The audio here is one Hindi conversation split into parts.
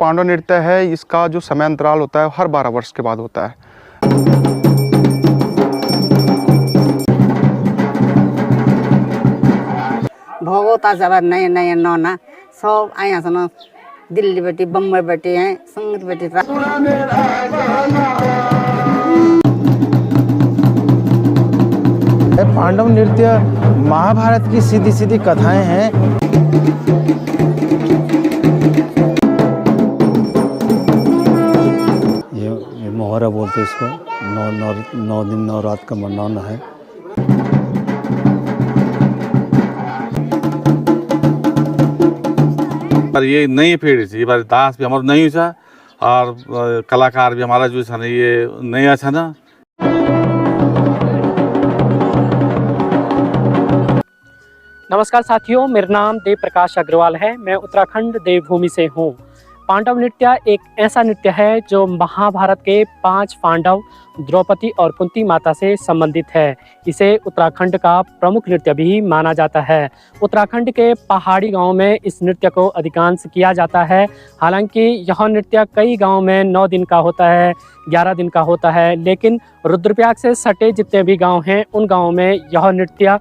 पांडव नृत्य है, इसका जो समय अंतराल होता है हर 12 वर्ष के बाद होता है। भगवता जब नए नए नौना सब आया सन दिल्ली बेटी बम्बई बेटी हैं संगीत बेटी। पांडव नृत्य महाभारत की सीधी सीधी कथाएं हैं। ये मोहरा बोलते इसको, 9 दिन 9 रात का मनाना है। पर ये नई पीढ़ी थी, बार दास भी हमारा नहीं था और कलाकार भी हमारा जो है ये नया था ना। नमस्कार साथियों, मेरा नाम देव प्रकाश अग्रवाल है। मैं उत्तराखंड देवभूमि से हूँ। पांडव नृत्य एक ऐसा नृत्य है जो महाभारत के 5 पांडव द्रौपदी और कुंती माता से संबंधित है। इसे उत्तराखंड का प्रमुख नृत्य भी माना जाता है। उत्तराखंड के पहाड़ी गांव में इस नृत्य को अधिकांश किया जाता है। हालांकि यह नृत्य कई गांव में 9 दिन का होता है, 11 दिन का होता है, लेकिन रुद्रप्रयाग से सटे जितने भी गांव हैं उन गांवों में यह नृत्य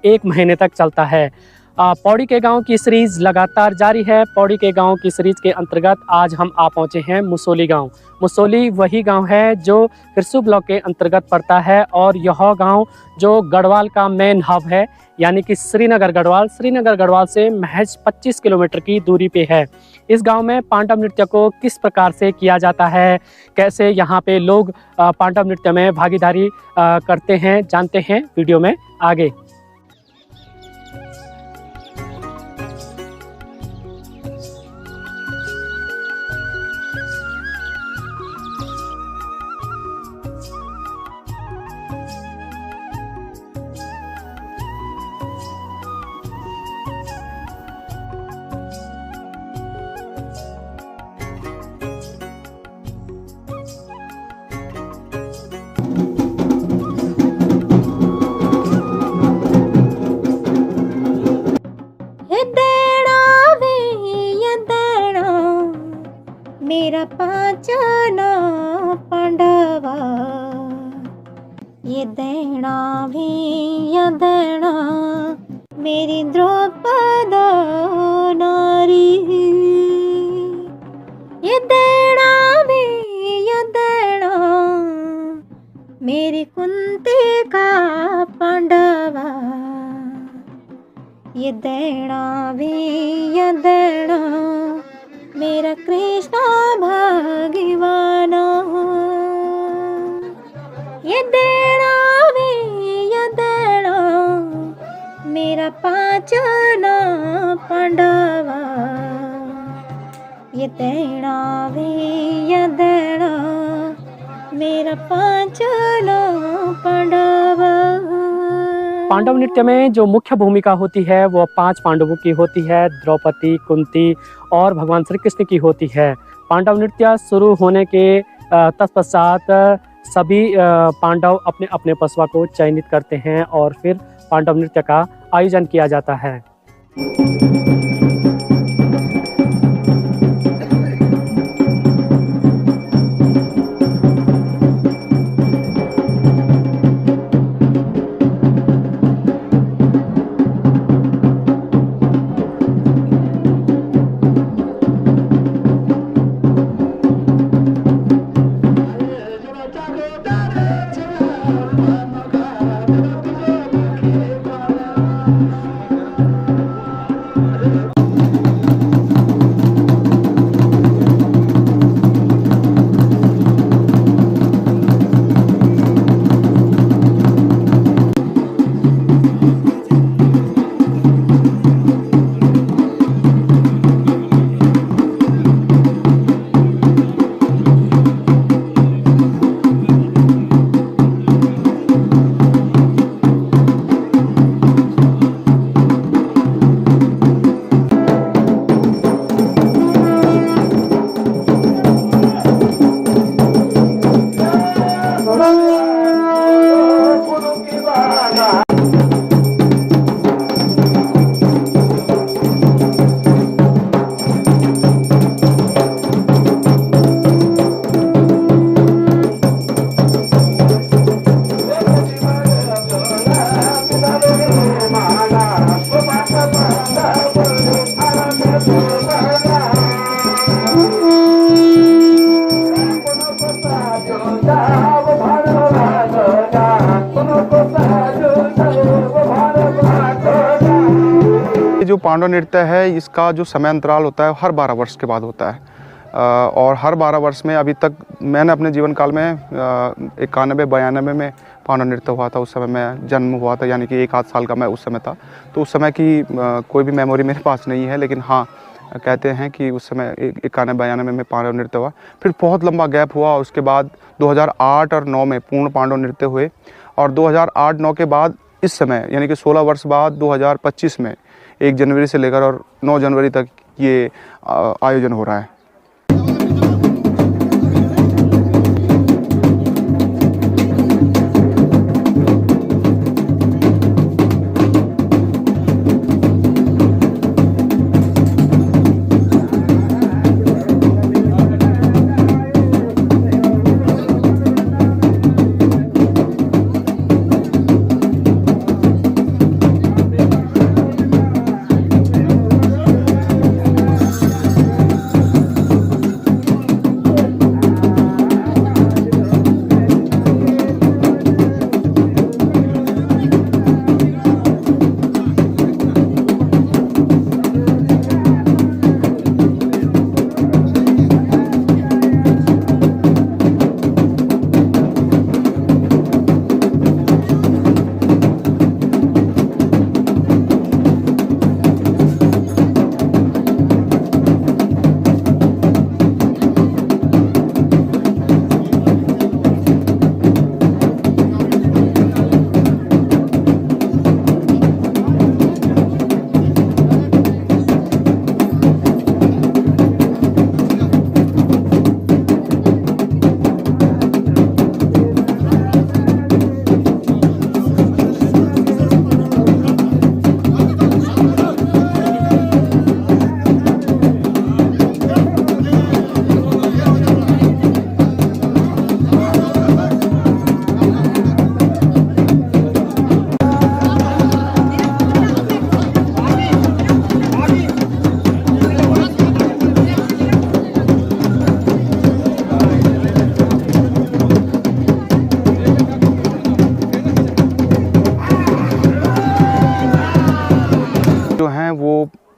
1 महीने तक चलता है। पौड़ी के गांव की सीरीज़ लगातार जारी है। पौड़ी के गांव की सीरीज़ के अंतर्गत आज हम आ पहुंचे हैं मुसोली गांव। मुसोली वही गांव है जो हिरसू ब्लॉक के अंतर्गत पड़ता है और यह गांव जो गढ़वाल का मेन हब है, यानी कि श्रीनगर गढ़वाल से महज 25 किलोमीटर की दूरी पे है। इस गांव में पांडव नृत्य को किस प्रकार से किया जाता है, कैसे यहाँ पे लोग पांडव नृत्य में भागीदारी करते हैं, जानते हैं वीडियो में आगे। मेरा पांचना पांडवा ये देना भी ये देना मेरी द्रौपद नारी। ये देना भी ये देना मेरी कुंती का पांडवा। ये देना भी ये देना मेरा कृष्ण भगवाना। ये देना भी ये देना मेरा पांचना पांडवा। ये देना भी ये देना मेरा पांचना पांडवा। पांडव नृत्य में जो मुख्य भूमिका होती है वो 5 पांडवों की होती है, द्रौपदी, कुंती और भगवान श्री कृष्ण की होती है। पांडव नृत्य शुरू होने के तत्पश्चात सभी पांडव अपने अपने पशुआ को चयनित करते हैं और फिर पांडव नृत्य का आयोजन किया जाता है। जो पांडव नृत्य है इसका जो समय अंतराल होता है हर 12 वर्ष के बाद होता है। और हर 12 वर्ष में अभी तक मैंने अपने जीवन काल में 91-92 में पांडव नृत्य हुआ था। उस समय मैं जन्म हुआ था, यानी कि 1 आध साल का मैं उस समय था। तो उस समय की कोई भी मेमोरी मेरे पास नहीं है, लेकिन हाँ कहते हैं कि उस समय 91-92 में पांडव नृत्य हुआ। फिर बहुत लंबा गैप हुआ, उसके बाद 2008 और 9 में पूर्ण पांडव नृत्य हुए। और 2008-9 के बाद इस समय यानी कि 16 वर्ष बाद 2025 में 1 जनवरी से लेकर और 9 जनवरी तक ये आयोजन हो रहा है।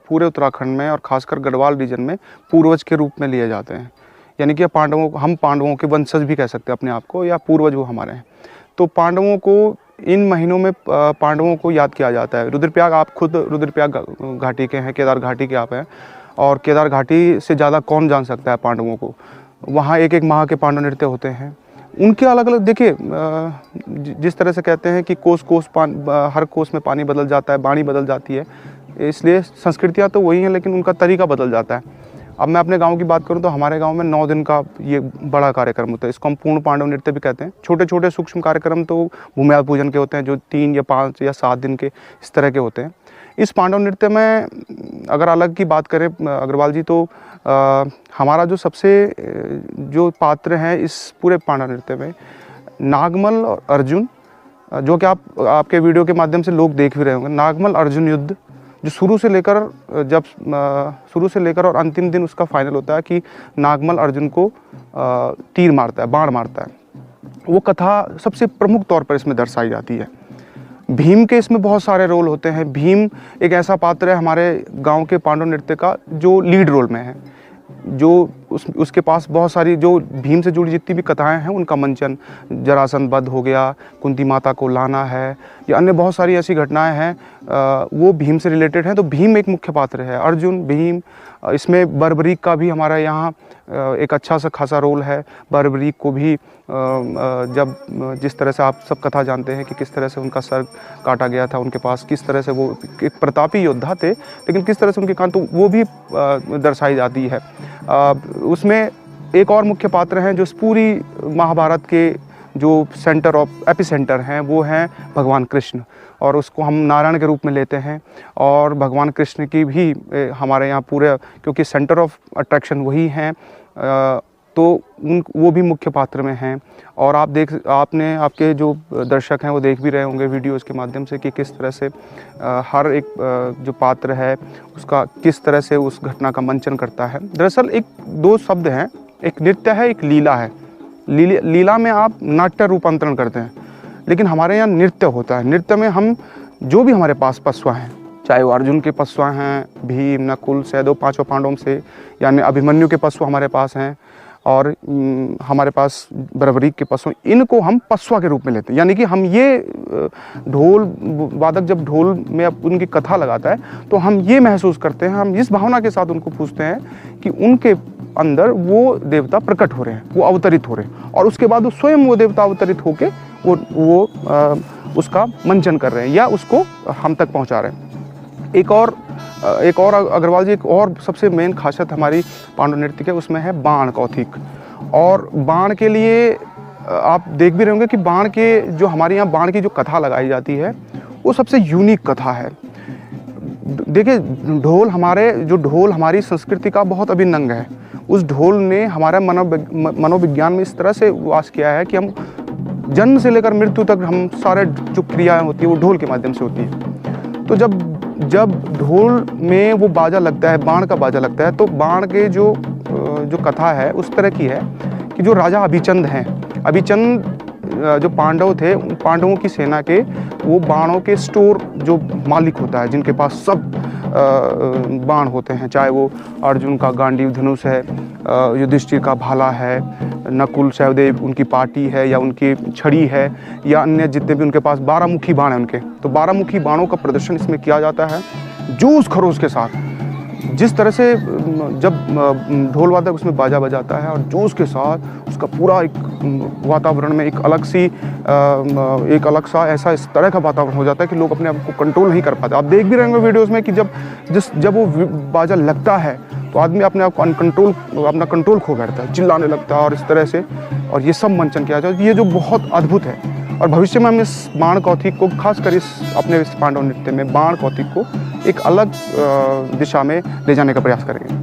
पूरे उत्तराखंड में और खासकर गढ़वाल रीजन में पूर्वज के रूप में लिए जाते हैं। यानी कि हम पांडवों के वंशज भी कह सकते हैं अपने आप को, या पूर्वज वो हमारे हैं। तो पांडवों को इन महीनों में पांडवों को याद किया जाता है। रुद्रप्रयाग, आप खुद रुद्रप्रयाग घाटी के हैं, केदार घाटी के आप हैं, और केदार घाटी से ज़्यादा कौन जान सकता है पांडवों को। वहाँ 1-1 माह के पांडव नृत्य होते हैं। उनके अलग अलग, देखिए जिस तरह से कहते हैं कि हर कोस में पानी बदल जाता है, वाणी बदल जाती है, इसलिए संस्कृतियाँ तो वही हैं लेकिन उनका तरीका बदल जाता है। अब मैं अपने गांव की बात करूं तो हमारे गांव में 9 दिन का ये बड़ा कार्यक्रम होता है। इसको हम पूर्ण पांडव नृत्य भी कहते हैं। छोटे छोटे सूक्ष्म कार्यक्रम तो भूमियाल पूजन के होते हैं, जो 3 या 5 या 7 दिन के इस तरह के होते हैं। इस पांडव नृत्य में अगर अलग की बात करें अग्रवाल जी, तो हमारा जो सबसे जो पात्र हैं इस पूरे पांडव नृत्य में, नागमल और अर्जुन, जो कि आपके वीडियो के माध्यम से लोग देख भी रहे होंगे। नागमल अर्जुन युद्ध जो शुरू से लेकर और अंतिम दिन उसका फाइनल होता है कि नागमल अर्जुन को तीर मारता है, बाण मारता है। वो कथा सबसे प्रमुख तौर पर इसमें दर्शाई जाती है। भीम के इसमें बहुत सारे रोल होते हैं। भीम एक ऐसा पात्र है हमारे गांव के पांडव नृत्य का जो लीड रोल में है, जो उसके पास बहुत सारी जो भीम से जुड़ी जितनी भी कथाएं हैं उनका मंचन, जरासंध वध हो गया, कुंती माता को लाना है, या अन्य बहुत सारी ऐसी घटनाएं हैं वो भीम से रिलेटेड हैं। तो भीम एक मुख्य पात्र है। अर्जुन, भीम, इसमें बर्बरीक का भी हमारा यहाँ एक अच्छा सा खासा रोल है। बर्बरीक को भी जब जिस तरह से आप सब कथा जानते हैं कि किस तरह से उनका सर काटा गया था, उनके पास किस तरह से वो एक प्रतापी योद्धा थे, लेकिन किस तरह से उनकी कान, तो वो भी दर्शाई जाती है। उसमें एक और मुख्य पात्र हैं जो पूरी महाभारत के जो सेंटर ऑफ एपिसेंटर हैं वो हैं भगवान कृष्ण, और उसको हम नारायण के रूप में लेते हैं। और भगवान कृष्ण की भी हमारे यहाँ पूरे, क्योंकि सेंटर ऑफ अट्रैक्शन वही हैं, तो वो भी मुख्य पात्र में हैं। और आपके जो दर्शक हैं वो देख भी रहे होंगे वीडियोज़ के माध्यम से कि किस तरह से हर एक जो पात्र है उसका किस तरह से उस घटना का मंचन करता है। दरअसल 2 शब्द हैं, एक नृत्य है, एक लीला है। लीला में आप नाट्य रूपांतरण करते हैं, लेकिन हमारे यहाँ नृत्य होता है। नृत्य में हम जो भी हमारे पास पशु हैं, चाहे वो अर्जुन के पशु हैं, भीम, नकुल, सहदेव, पांचों पांडवों से, यानी अभिमन्यु के पशु हमारे पास हैं, और हमारे पास बर्बरीक के पशु, इनको हम पशुआ के रूप में लेते हैं। यानी कि हम ये ढोल वादक जब ढोल में अब उनकी कथा लगाता है तो हम ये महसूस करते हैं, हम इस भावना के साथ उनको पूछते हैं कि उनके अंदर वो देवता प्रकट हो रहे हैं, वो अवतरित हो रहे हैं, और उसके बाद वो स्वयं वो देवता अवतरित होके वो उसका मंचन कर रहे हैं या उसको हम तक पहुंचा रहे हैं। एक और अग्रवाल जी, एक और सबसे मेन खासियत हमारी पांडव नृत्य के उसमें है बाण कौथिक। और बाण के लिए आप देख भी रहे होंगे कि बाण के जो हमारे यहाँ बाण की जो कथा लगाई जाती है वो सबसे यूनिक कथा है। देखिए, ढोल हमारी संस्कृति का बहुत अभिन्न अंग है। उस ढोल ने हमारा मनोविज्ञान में इस तरह से वास किया है कि हम जन्म से लेकर मृत्यु तक हम सारे जो क्रियाएं होती है वो ढोल के माध्यम से होती है। तो जब ढोल में वो बाजा लगता है, बाण का बाजा लगता है, तो बाण के जो कथा है उस तरह की है कि जो राजा अभिचंद हैं, अभिचंद जो पांडव थे, पांडवों की सेना के वो बाणों के स्टोर जो मालिक होता है, जिनके पास सब बाण होते हैं, चाहे वो अर्जुन का गांडीव धनुष है, युधिष्ठिर का भाला है, नकुल सहदेव उनकी पाटी है या उनकी छड़ी है, या अन्य जितने भी उनके पास 12 मुखी बाण हैं उनके, तो 12 मुखी बाणों का प्रदर्शन इसमें किया जाता है जोश खरोश के साथ। जिस तरह से जब ढोल वादक उसमें बाजा बजाता है और जोश के साथ उसका पूरा एक वातावरण में एक अलग सा ऐसा इस तरह का वातावरण हो जाता है कि लोग अपने आप को कंट्रोल नहीं कर पाते। आप देख भी रहे होंगे वीडियोस में कि जब वो बाजा लगता है तो आदमी अपने आप को अपना कंट्रोल खो बैठता है, चिल्लाने लगता है और इस तरह से, और ये सब मंचन किया जाता है, ये जो बहुत अद्भुत है। और भविष्य में हम इस बाण कौथिक को, खासकर अपने इस पांडव नृत्य में बाण कौथिक को एक अलग दिशा में ले जाने का प्रयास करेंगे।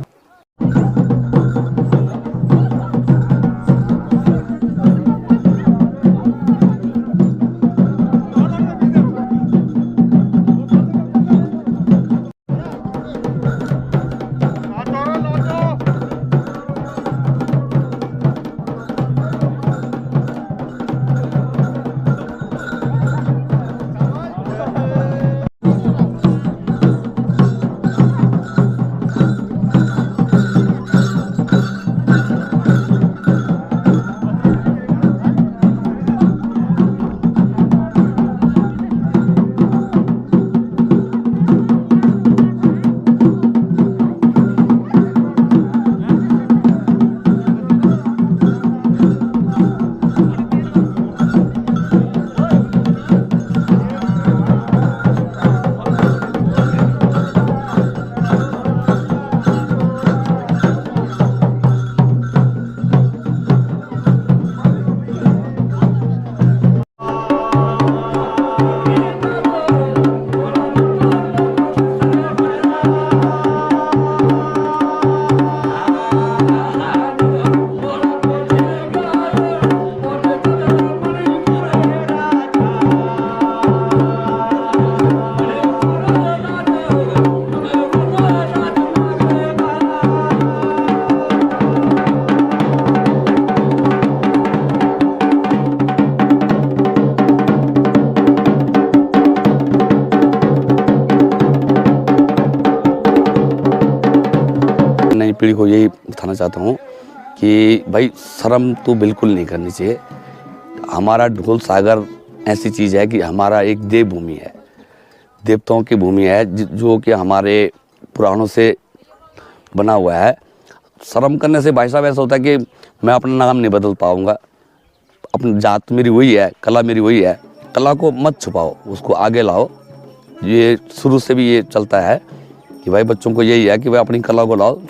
पीढ़ी को यही बताना चाहता हूँ कि भाई शर्म तो बिल्कुल नहीं करनी चाहिए। हमारा ढोल सागर ऐसी चीज़ है कि हमारा एक देवभूमि है, देवताओं की भूमि है, जो कि हमारे पुराणों से बना हुआ है। शर्म करने से भाई साहब ऐसा होता है कि मैं अपना नाम नहीं बदल पाऊँगा, अपनी जात मेरी वही है, कला मेरी वही है। कला को मत छुपाओ, उसको आगे लाओ। ये शुरू से भी ये चलता है कि भाई बच्चों को यही है कि भाई अपनी कला को लाओ।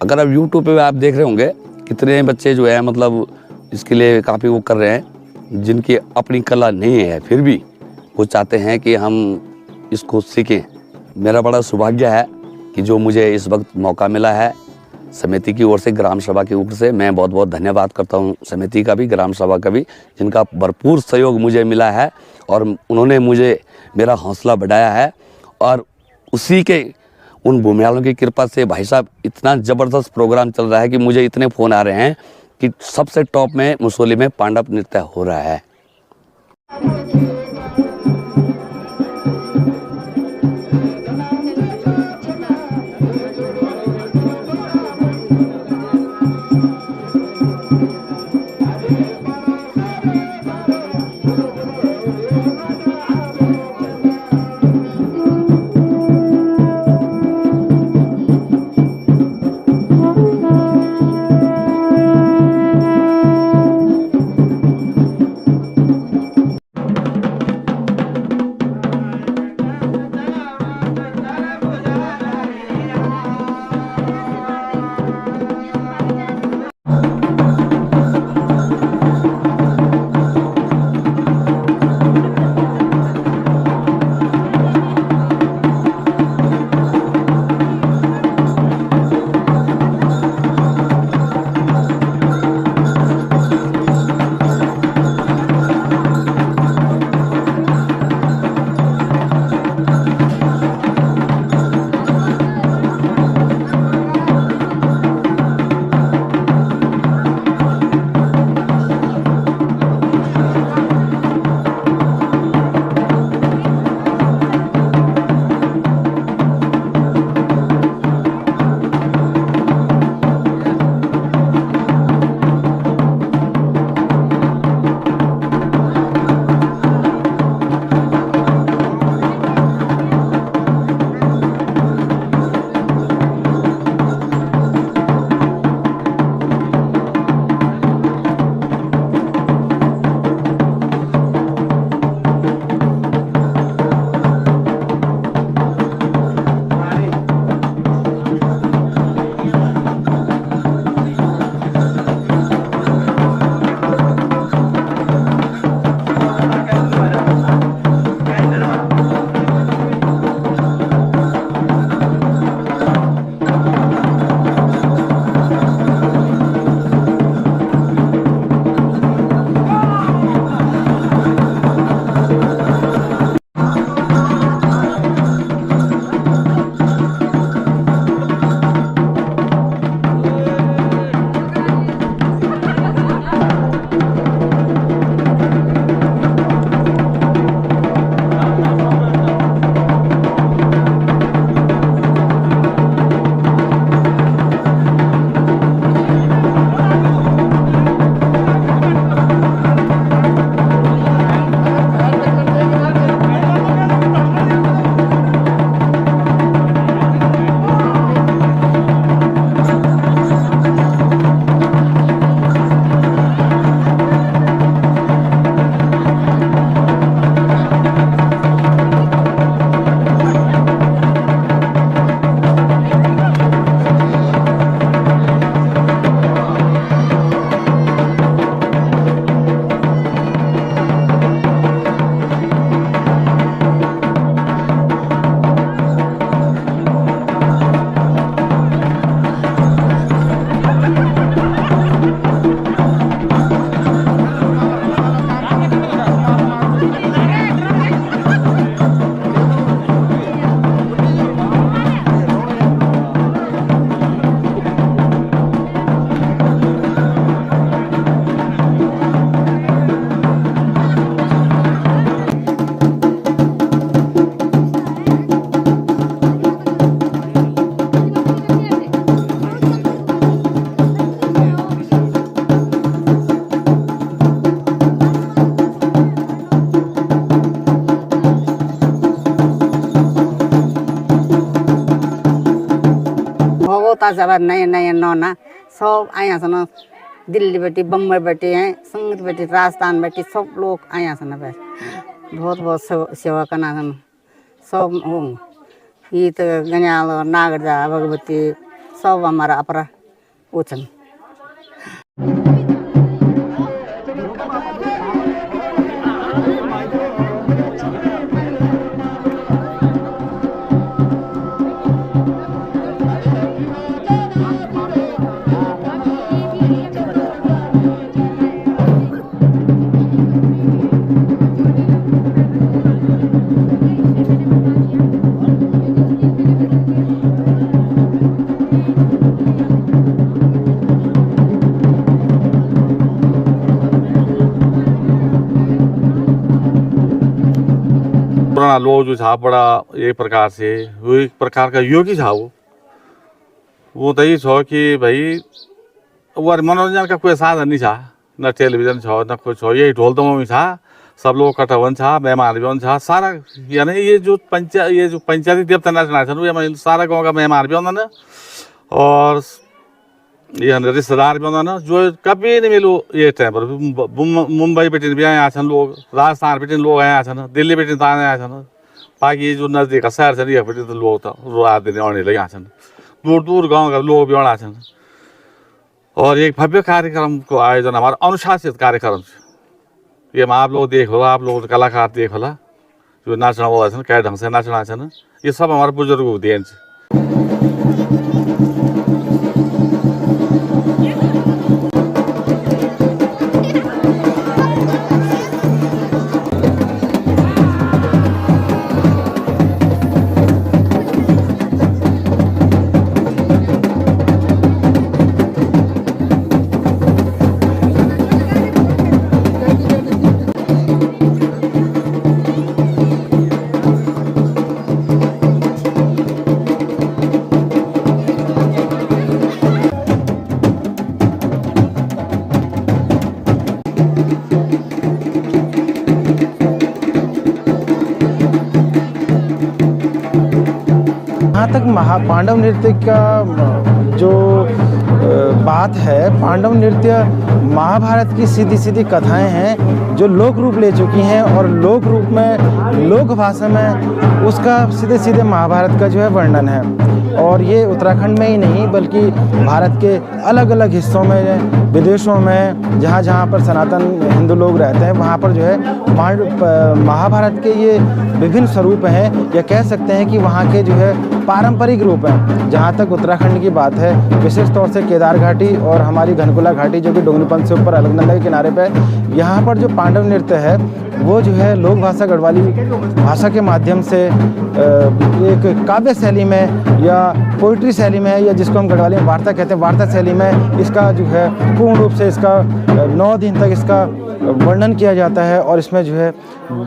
अगर आप YouTube पे आप देख रहे होंगे कितने बच्चे जो है मतलब इसके लिए काफ़ी वो कर रहे हैं, जिनकी अपनी कला नहीं है फिर भी वो चाहते हैं कि हम इसको सीखें। मेरा बड़ा सौभाग्य है कि जो मुझे इस वक्त मौका मिला है समिति की ओर से, ग्राम सभा की ओर से, मैं बहुत बहुत धन्यवाद करता हूं समिति का भी, ग्राम सभा का भी, जिनका भरपूर सहयोग मुझे मिला है और उन्होंने मुझे मेरा हौसला बढ़ाया है। और उसी के उन भूमियालों की कृपा से भाई साहब इतना ज़बरदस्त प्रोग्राम चल रहा है कि मुझे इतने फ़ोन आ रहे हैं कि सबसे टॉप में मुसोली में पांडव नृत्य हो रहा है। तोता जबर नए नए नौना सब आया सन दिल्ली बेटी बम्बई बेटी हैं संगीत बेटी राजस्थान बेटी सब लोग आया सन बस बहुत बहुत सेवा करना सन सब गीत गंजाल नागरजा भगवती सब हमारा अपरा उछन पुराना लोग जो था बड़ा एक प्रकार से वो एक प्रकार का योगी था वो तो ये छो कि भाई वो मनोरंजन का कोई साधन नहीं था न टेलीविजन छो न कुछ छो यही ढोल दमों था सब लोग इकट्ठा हुन था मेहमान भी हुन था सारा यानी ये जो पंचायती देवता नाचना था ये सारा गाँव का मेहमान भी होना और ये रिश्तेदार भी होना जो कभी नहीं मिलो ये टाइम पर मुंबई बेटी भी आया छन लोग राजस्थान बेटी लोग आया छन दिल्ली बेटी तो आया छन बाकी जो नजदीक का शहर छन ये बेटी तो लोग तो रात दिन आने लगे छन दूर दूर गांव का लोग भी आना छन और एक भव्य कार्यक्रम को आयोजन हमारा अनुशासित कार्यक्रम ये आप लोग देख लो आप लोग कलाकार देख लो जो नाचना वाला छन क्या ढंग से नाचना छन ये सब हमारे बुजुर्गों को देन छे जहाँ तक पांडव नृत्य का जो बात है, पांडव नृत्य महाभारत की सीधी सीधी कथाएं हैं जो लोक रूप ले चुकी हैं और लोक रूप में लोक भाषा में उसका सीधे सीधे महाभारत का जो है वर्णन है। और ये उत्तराखंड में ही नहीं बल्कि भारत के अलग अलग हिस्सों में विदेशों में जहाँ जहाँ पर सनातन हिंदू लोग रहते हैं वहाँ पर जो है महाभारत के ये विभिन्न स्वरूप हैं या कह सकते हैं कि वहाँ के जो है पारंपरिक रूप हैं। जहाँ तक उत्तराखंड की बात है विशेष तौर से केदार घाटी और हमारी घनकुला घाटी जो कि डोंगरीपंथ से ऊपर अलकनंदा के किनारे पे यहाँ पर जो पांडव नृत्य है वो जो है लोक भाषा गढ़वाली भाषा के माध्यम से एक काव्य शैली में या पोइट्री शैली में या जिसको हम गढ़वाली में वार्ता कहते हैं वार्ता शैली में इसका जो है पूर्ण रूप से इसका 9 दिन तक इसका वर्णन किया जाता है और इसमें जो है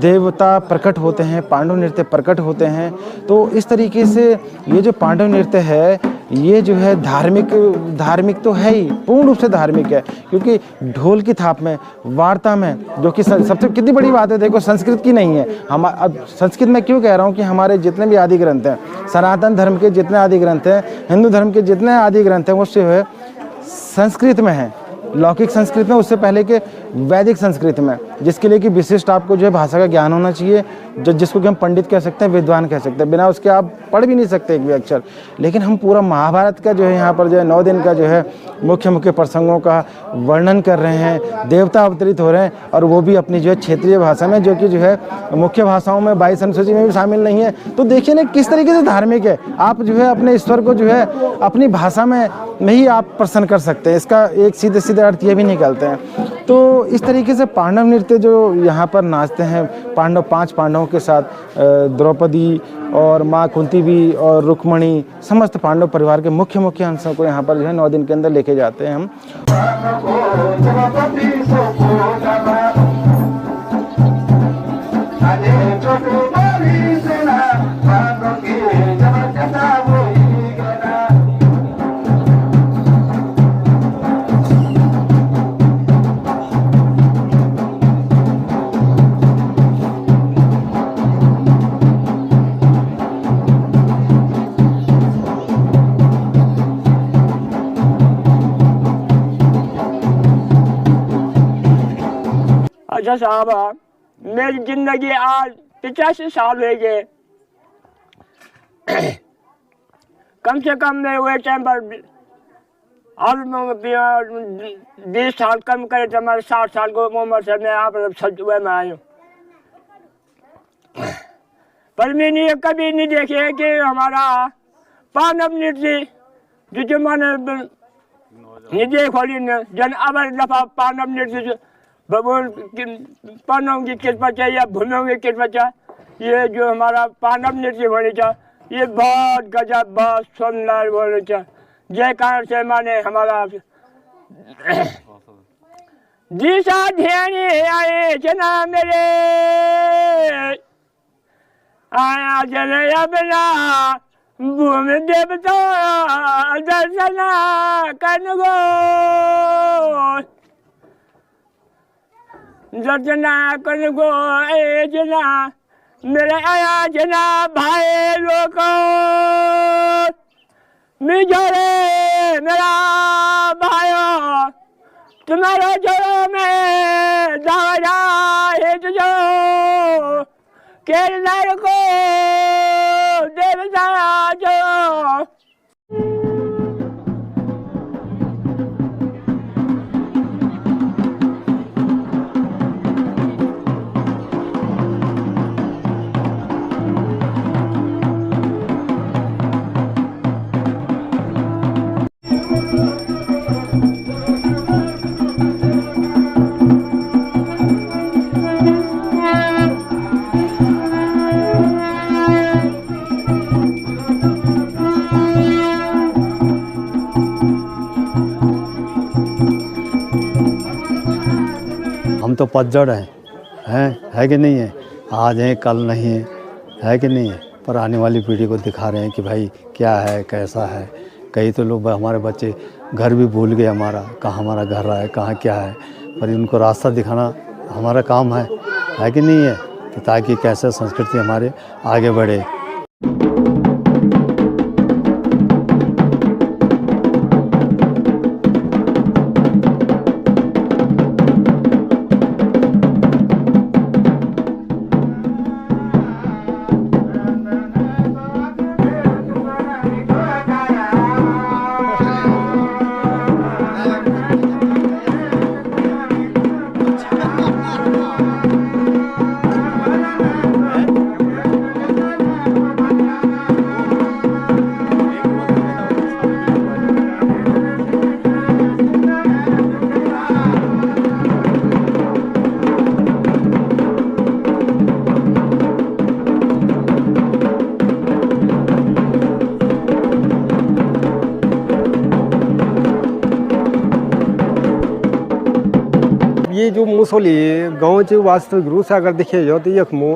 देवता प्रकट होते हैं, पांडव नृत्य प्रकट होते हैं। तो इस तरीके से ये जो पांडव नृत्य है ये जो है धार्मिक तो है ही, पूर्ण रूप से धार्मिक है क्योंकि ढोल की थाप में वार्ता में जो कि सबसे कितनी बड़ी बात है देखो संस्कृत की नहीं है। हम अब संस्कृत में क्यों कह रहा हूँ कि हमारे जितने भी आदि ग्रंथ हैं, सनातन धर्म के जितने आदि ग्रंथ हैं, हिंदू धर्म के जितने आदि ग्रंथ हैं वो जो है संस्कृत में है, लौकिक संस्कृत में, उससे पहले के वैदिक संस्कृत में, जिसके लिए कि विशिष्ट आपको जो है भाषा का ज्ञान होना चाहिए, जिसको कि हम पंडित कह सकते हैं, विद्वान कह सकते हैं, बिना उसके आप पढ़ भी नहीं सकते एक भी अक्षर। लेकिन हम पूरा महाभारत का जो है यहाँ पर जो है 9 दिन का जो है मुख्य प्रसंगों का वर्णन कर रहे हैं, देवता अवतरित हो रहे हैं और वो भी अपनी जो है क्षेत्रीय भाषा में, जो कि जो है मुख्य भाषाओं में 22 अनुसूची में भी शामिल नहीं है। तो देखिए ना किस तरीके से धार्मिक है, आप जो है अपने ईश्वर को जो है अपनी भाषा में ही आप प्रसन्न कर सकते हैं। इसका एक सीधे सीधे अर्थ ये भी निकलते हैं। तो इस तरीके से पांडव नृत्य जो यहाँ पर नाचते हैं, 5 पांडवों के साथ द्रौपदी और माँ कुंती भी और रुक्मणी समस्त पांडव परिवार के मुख्य अंशों को यहाँ पर जो है 9 दिन के अंदर लेके जाते हैं हम। अच्छा साहब मेरी जिंदगी आज 85 साल हो गए। कम से कम मैं वो टाइम पर अब 20 साल कम करे तो हमारे 60 साल को उम्र से मैं आप सजुए में आया हूँ। पर मैंने ये कभी नहीं देखे कि हमारा पांडव नृत्य जो जमाने नहीं देखो जन अब दफा पांडव नृत्य भगवान पांडवों की कृपा चाहिए या भूमियों की कृपा चाहिए। ये जो हमारा पांडव नृत्य होने चाहिए ये बहुत गजब बहुत सुंदर होने चाहिए। जय कारण से माने हमारा दिशा ध्यान आए जना मेरे आया जन अपना भूमि देवता दर्शना करने गो दर्शना करने गो ए जना मेरे आया जना भाई लोगों मिजोरे मेरा भाइयों तुम्हारे जोड़ों में दावा है तुझो केरल को देवता जो हम तो पतझड़ हैं है कि नहीं है, आज हैं कल नहीं है कि नहीं है, पर आने वाली पीढ़ी को दिखा रहे हैं कि भाई क्या है कैसा है। कई तो लोग हमारे बच्चे घर भी भूल गए हमारा, कहाँ हमारा घर है कहाँ क्या है, पर इनको रास्ता दिखाना हमारा काम है कि नहीं है, कि ताकि कैसे संस्कृति हमारे आगे बढ़े। ये जो मुसोली गाँव च वास्तविक रूप से अगर देखे जाओ तो यखमो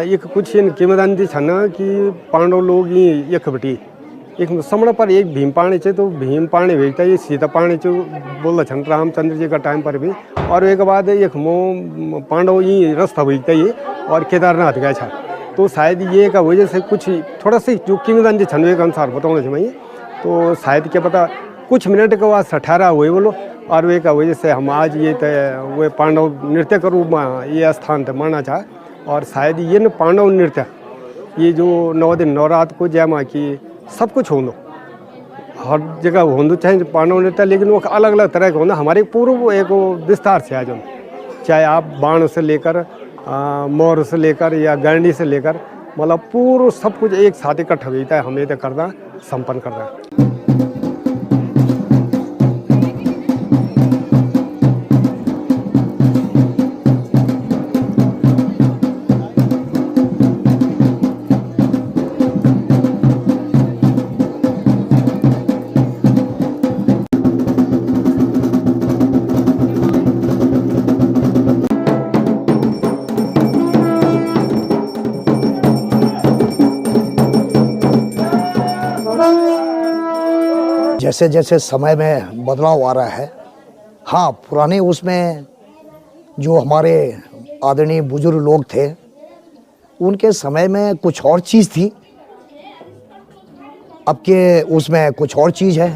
एक कुछ किंवदंती छन कि पांडव लोग ही यख बटी एक समय पर एक भीम पाणी चे तो भीम पाणी भेजता ये सीता पाणी च बोला छन रामचंद्र जी का टाइम पर भी, और एक बाद यखमो पांडव ही रास्ता भेजता ये और केदारनाथ गया था। तो शायद ये का वजह से कुछ थोड़ा सा जो किंवदंती छन के अनुसार बताऊँ मैं, तो शायद क्या पता कुछ मिनट के बाद ठहरा हुए बोलो और वे का वजह से हम आज ये वे पांडव नृत्य के रूप में ये स्थान तक माना चाहे। और शायद ये न पांडव नृत्य ये जो 9 दिन नवरात्र को जयमा कि सब कुछ होनो हर जगह होनो चाहे पांडव नृत्य, लेकिन वो अलग अलग तरह का होना हमारे पूर्व एक विस्तार से आज चाहे आप बाण से लेकर मोर से लेकर या गंडी से लेकर मतलब पूरा सब कुछ एक साथ इकट्ठा होता है, हमें तो करना संपन्न करना। जैसे जैसे समय में बदलाव आ रहा है, हाँ पुराने उसमें जो हमारे आदरणीय बुजुर्ग लोग थे उनके समय में कुछ और चीज़ थी, अब के उसमें कुछ और चीज़ है।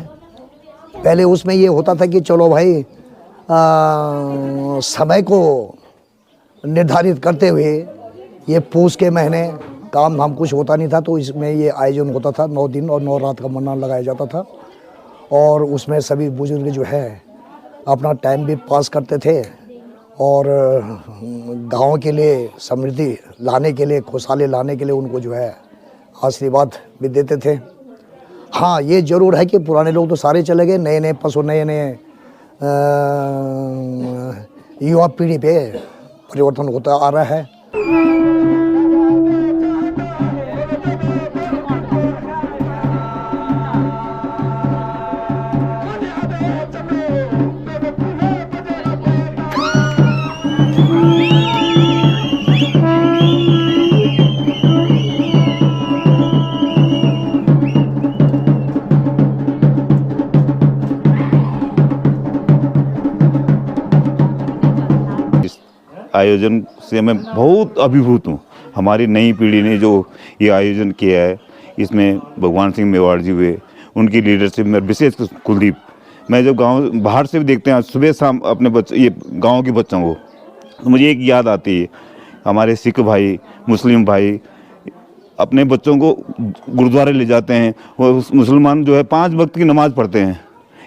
पहले उसमें ये होता था कि चलो भाई समय को निर्धारित करते हुए ये पूस के महीने काम धाम कुछ होता नहीं था, तो इसमें ये आयोजन होता था। 9 दिन और 9 रात का मन्ना लगाया जाता था और उसमें सभी बुजुर्ग जो है अपना टाइम भी पास करते थे और गांव के लिए समृद्धि लाने के लिए, खुशहाली लाने के लिए उनको जो है आशीर्वाद भी देते थे। हाँ, ये ज़रूर है कि पुराने लोग तो सारे चले गए, नए नए पशु, नए नए युवा पीढ़ी पे परिवर्तन होता आ रहा है। आयोजन से मैं बहुत अभिभूत हूँ। हमारी नई पीढ़ी ने जो ये आयोजन किया है, इसमें भगवान सिंह मेवाड़ जी हुए, उनकी लीडरशिप में, विशेष कुलदीप, मैं जब गांव बाहर से भी देखते हैं सुबह शाम अपने बच्चे, ये गांव के बच्चों को, तो मुझे एक याद आती है। हमारे सिख भाई, मुस्लिम भाई अपने बच्चों को गुरुद्वारे ले जाते हैं। वो मुसलमान जो है 5 वक्त की नमाज़ पढ़ते हैं।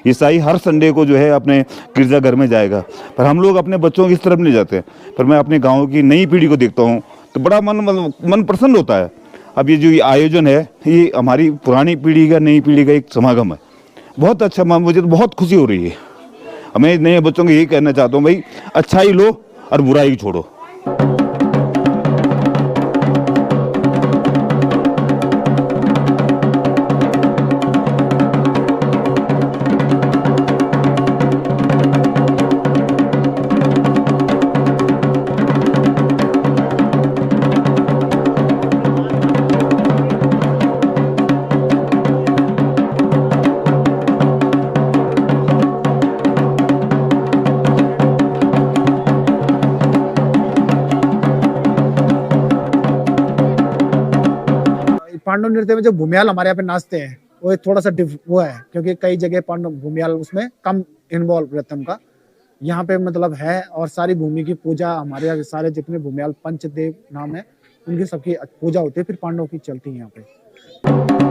ईसाई हर संडे को जो है अपने गिरजाघर में जाएगा, पर हम लोग अपने बच्चों की इस तरफ नहीं जाते। पर मैं अपने गांव की नई पीढ़ी को देखता हूं तो बड़ा मन प्रसन्न होता है। अब ये जो ये आयोजन है, ये हमारी पुरानी पीढ़ी का नई पीढ़ी का एक समागम है। बहुत अच्छा, मुझे तो बहुत खुशी हो रही है। मैं नए बच्चों को यही कहना चाहता हूँ, भाई अच्छाई लो और बुराई छोड़ो। पांडव नृत्य में जो भूमियाल हमारे यहाँ पे नाचते हैं वो एक थोड़ा सा वो है, क्योंकि कई जगह पांडव भूमियाल उसमें कम इन्वॉल्व रहता है उनका। यहाँ पे मतलब है, और सारी भूमि की पूजा हमारे यहाँ सारे जितने भूमियाल पंचदेव नाम है उनकी सबकी पूजा होती है, फिर पांडव की चलती है यहाँ पे।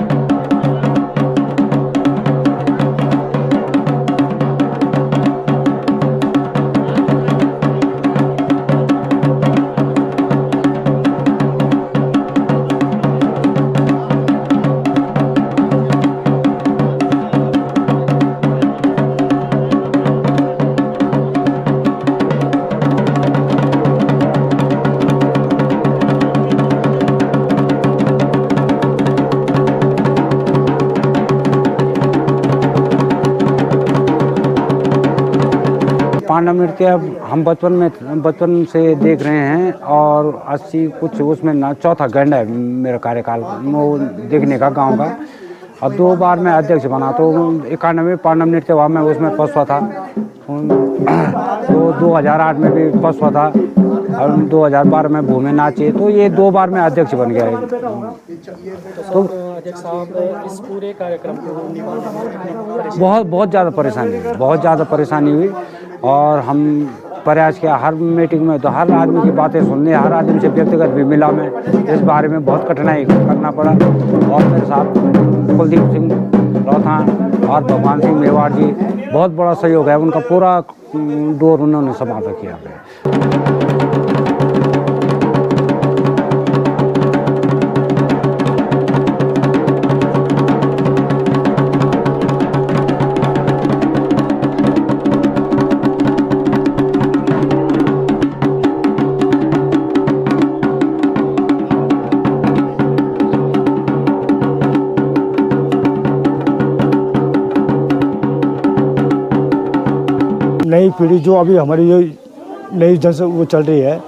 पांडव नृत्य हम बचपन से देख रहे हैं और 80 कुछ उसमें चौथा गंड है मेरा कार्यकाल वो देखने का गांव का। अब 2 बार मैं अध्यक्ष बना, तो 91 पांडव नृत्य हुआ, मैं उसमें फर्स्ट हुआ था। तो 2008 में भी फर्स्ट हुआ था और 2012 में भूमि नाचे, तो ये 2 बार मैं अध्यक्ष बन गया है। तो अध्यक्ष साहब, इस पूरे कार्यक्रम को निभाने में बहुत ज़्यादा परेशानी हुई और हम प्रयास किया। हर मीटिंग में तो हर आदमी की बातें सुनने, हर आदमी से व्यक्तिगत भी मिला मैं, इस बारे में बहुत कठिनाई करना पड़ा। और मेरे साथ कुलदीप सिंह रौथान और भगवान सिंह मेवाड़ जी, बहुत बड़ा सहयोग है उनका, पूरा दौर उन्होंने संभाला किया है। नई पीढ़ी जो अभी हमारी जो नई जनसंख्या वो चल रही है,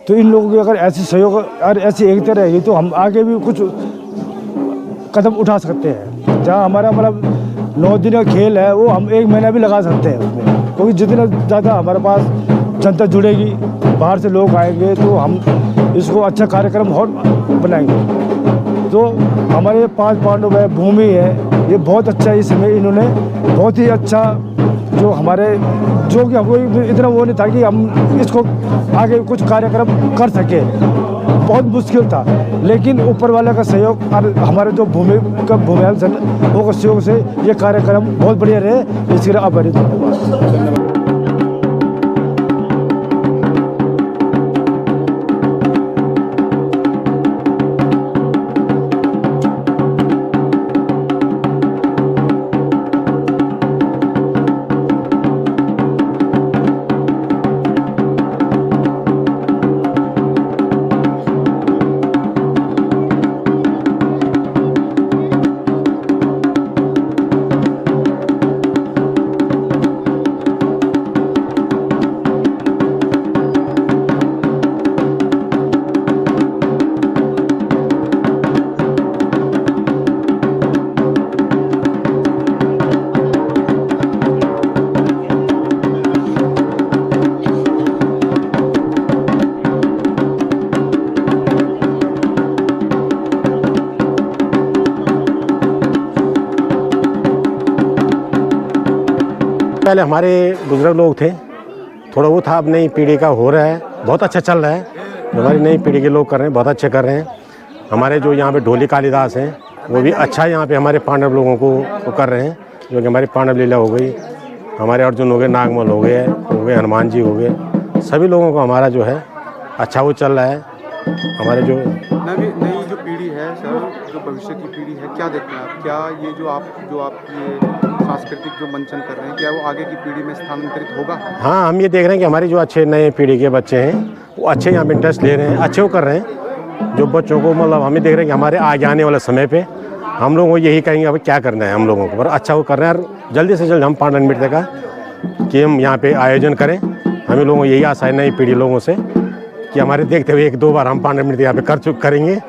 तो इन लोगों की अगर ऐसी सहयोग और ऐसी एकता रहेगी तो हम आगे भी कुछ कदम उठा सकते हैं। जहाँ हमारा मतलब 9 दिन का खेल है वो हम 1 महीना भी लगा सकते हैं उसमें, क्योंकि जितना ज़्यादा हमारे पास जनता जुड़ेगी, बाहर से लोग आएंगे, तो हम इसको अच्छा कार्यक्रम और बनाएंगे। तो हमारे 5 पांडव है, भूमि है, ये बहुत अच्छा इसमें इन्होंने बहुत ही अच्छा जो हमारे जो कि हमको इतना वो नहीं था कि हम इसको आगे कुछ कार्यक्रम कर सके, बहुत मुश्किल था। लेकिन ऊपर वाले का सहयोग और हमारे जो भूमिहाल लोगों के सहयोग से ये कार्यक्रम बहुत बढ़िया रहे। इसके लिए आभारी धन्यवाद। पहले हमारे बुजुर्ग लोग थे, थोड़ा वो था, अब नई पीढ़ी का हो रहा है, बहुत अच्छा चल रहा है। हमारी नई पीढ़ी के लोग कर रहे हैं, बहुत अच्छे कर रहे हैं। हमारे जो यहाँ पे ढोली कालिदास हैं वो भी अच्छा यहाँ पे हमारे पांडव लोगों को कर रहे हैं, जो कि हमारी पांडव लीला हो गई, हमारे अर्जुन हो गए, नागमल हो गए, हनुमान जी हो गए, सभी लोगों को हमारा जो है अच्छा वो चल रहा है। हमारे जो नई जो पीढ़ी है सर, जो भविष्य की पीढ़ी है, क्या देखते हैं आप? क्या ये जो आप ये सांस्कृतिक जो मंचन कर रहे हैं, क्या वो आगे की पीढ़ी में स्थानांतरित होगा? हाँ, हम ये देख रहे हैं कि हमारी जो अच्छे नए पीढ़ी के बच्चे हैं वो अच्छे यहाँ पे इंटरेस्ट ले रहे हैं, अच्छे वो कर रहे हैं। जो बच्चों को मतलब हम ये देख रहे हैं कि हमारे आगे आने वाले समय पे हम लोगों को यही कहेंगे अब क्या करना है हम लोगों को, पर अच्छा वो कर रहे हैं। और जल्दी से जल्द हम पांडव नृत्य का कि हम यहाँ पे आयोजन करें। हमें लोगों को यही आशा है नई पीढ़ी लोगों से कि हमारे देखते हुए 1-2 बार हम पांडव नृत्य यहाँ पे करेंगे।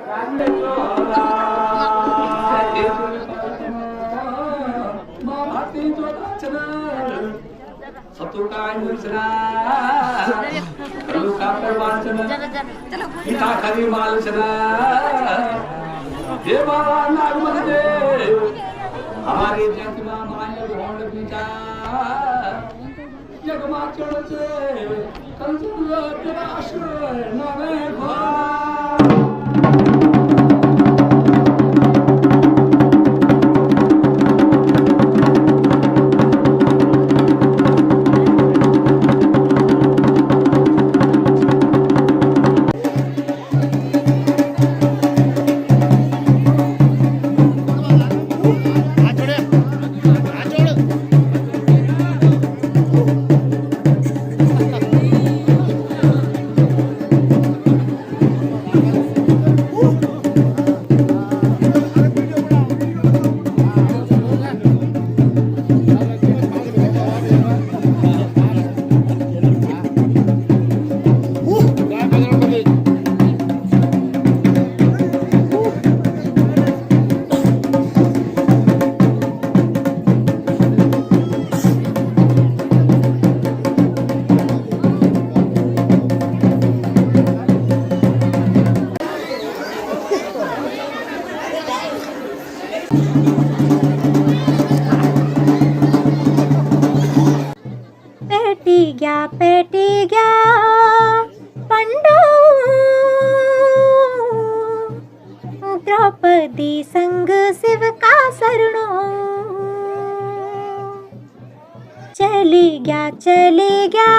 पेटी गया पंडो द्रौपदी संग शिव का शरणो चली गया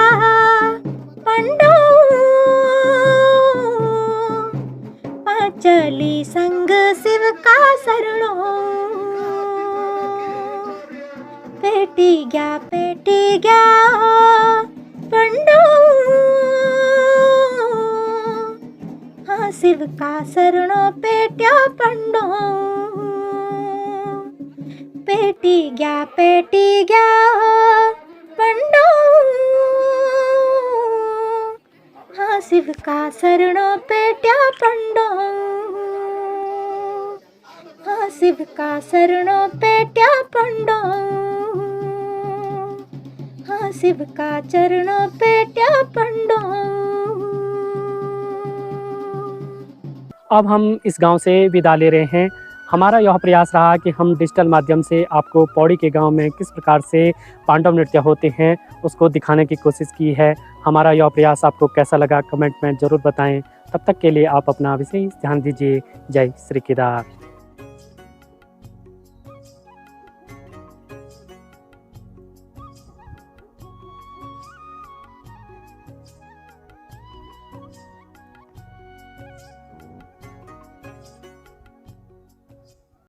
पंडो पांचली संग शिव का शरणो पेटी गया पंडो हाँ शिव का शरणो पेट्या पंडो पेटी गया पंडो हाँ शिव का शरणो पेट्या पंडो हाँ शिव का शरणो पेट्या पंडो हाँ शिव का चरणों पेट्या पंडो। अब हम इस गांव से विदा ले रहे हैं। हमारा यह प्रयास रहा कि हम डिजिटल माध्यम से आपको पौड़ी के गांव में किस प्रकार से पांडव नृत्य होते हैं उसको दिखाने की कोशिश की है। हमारा यह प्रयास आपको कैसा लगा कमेंट में ज़रूर बताएं। तब तक के लिए आप अपना विशेष ध्यान दीजिए। जय श्री केदार।